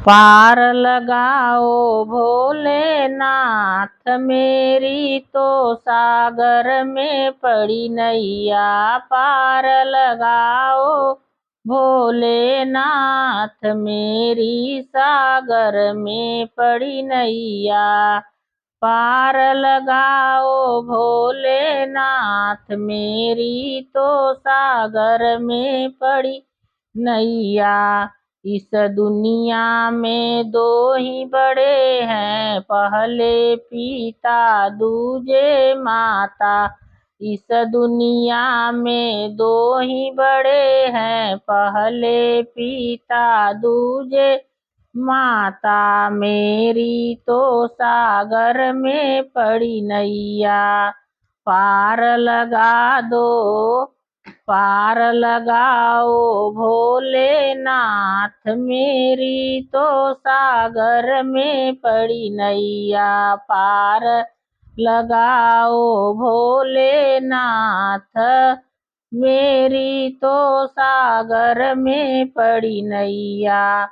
पार लगाओ भोलेनाथ, मेरी तो सागर में पड़ी नैया। पार लगाओ भोलेनाथ, मेरी सागर में पड़ी नैया। पार लगाओ भोलेनाथ, मेरी तो सागर में पड़ी नैया। इस दुनिया में दो ही बड़े हैं, पहले पिता दूजे माता। इस दुनिया में दो ही बड़े हैं, पहले पिता दूजे माता। मेरी तो सागर में पड़ी नैया। पार लगा दो, पार लगाओ भोलेनाथ, मेरी तो सागर में पड़ी नैया। पार लगाओ भोलेनाथ, मेरी तो सागर में पड़ी नैया।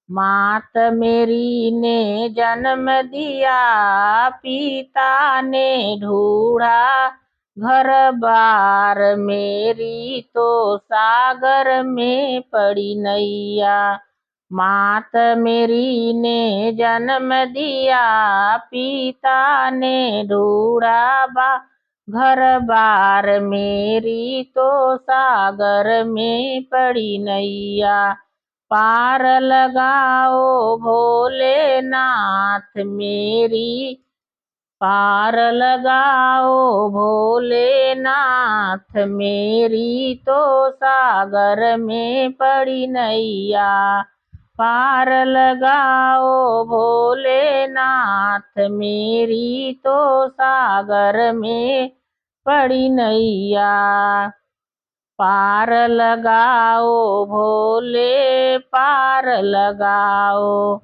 मात मेरी ने जन्म दिया, पिता ने ढूंढा घर बार। मेरी तो सागर में पड़ी नैया। मात मेरी ने जन्म दिया, पिता ने ढूंढा घर बार। मेरी तो सागर में पड़ी नैया। पार लगाओ भोलेनाथ, मेरी पार लगाओ भोलेनाथ, मेरी तो सागर में पड़ी नैया। पार लगाओ भोलेनाथ, मेरी तो सागर में पड़ी नैया। पार लगाओ भोले, पार लगाओ।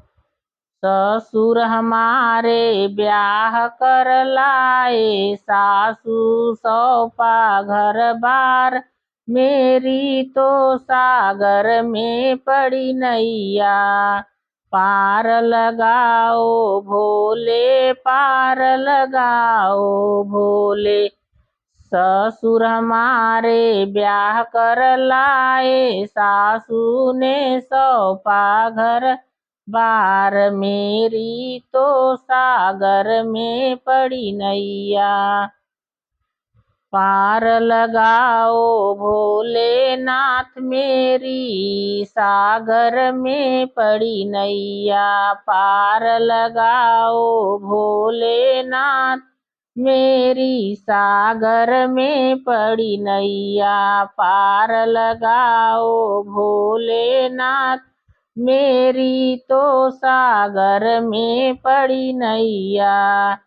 ससुर हमारे ब्याह कर लाए, सासू सौंपा घर बार। मेरी तो सागर में पड़ी नैया। पार लगाओ भोले, पार लगाओ भोले। ससुर हमारे ब्याह कर लाए, सासू ने सौंपा घर बार। मेरी तो सागर में पड़ी नैया। पार लगाओ भोलेनाथ, मेरी सागर में पड़ी नैया। पार लगाओ भोलेनाथ, मेरी सागर में पड़ी नैया। पार लगाओ भोलेनाथ, मेरी तो सागर में पड़ी नैया।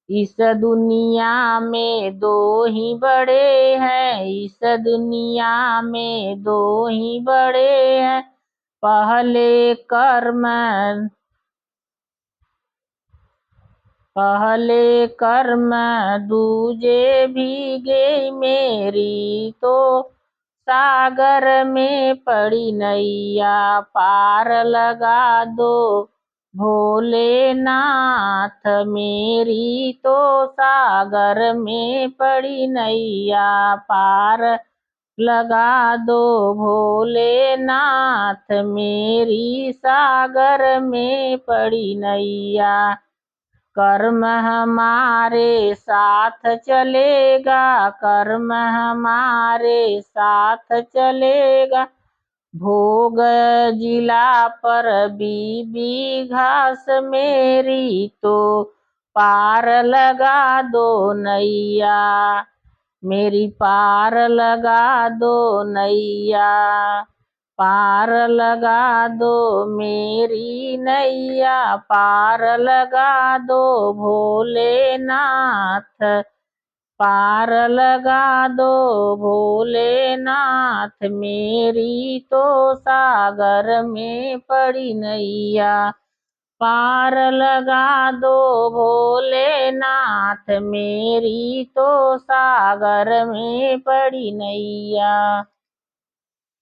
इस दुनिया में दो ही बड़े हैं, इस दुनिया में दो ही बड़े हैं, पहले कर्म दूजे भीगे। मेरी तो सागर में पड़ी नैया। पार लगा दो भोलेनाथ, मेरी तो सागर में पड़ी नैया। पार लगा दो भोलेनाथ, मेरी सागर में पड़ी नैया। कर्म हमारे साथ चलेगा, कर्म हमारे साथ चलेगा। भोग जिला पर बीबी घास, मेरी तो पार लगा दो नैया। मेरी पार लगा दो नैया। पार लगा दो मेरी नैया। पार लगा दो भोलेनाथ, पार लगा दो भोलेनाथ, मेरी तो सागर में पड़ी नैया। पार लगा दो भोलेनाथ, मेरी तो सागर में पड़ी नैया।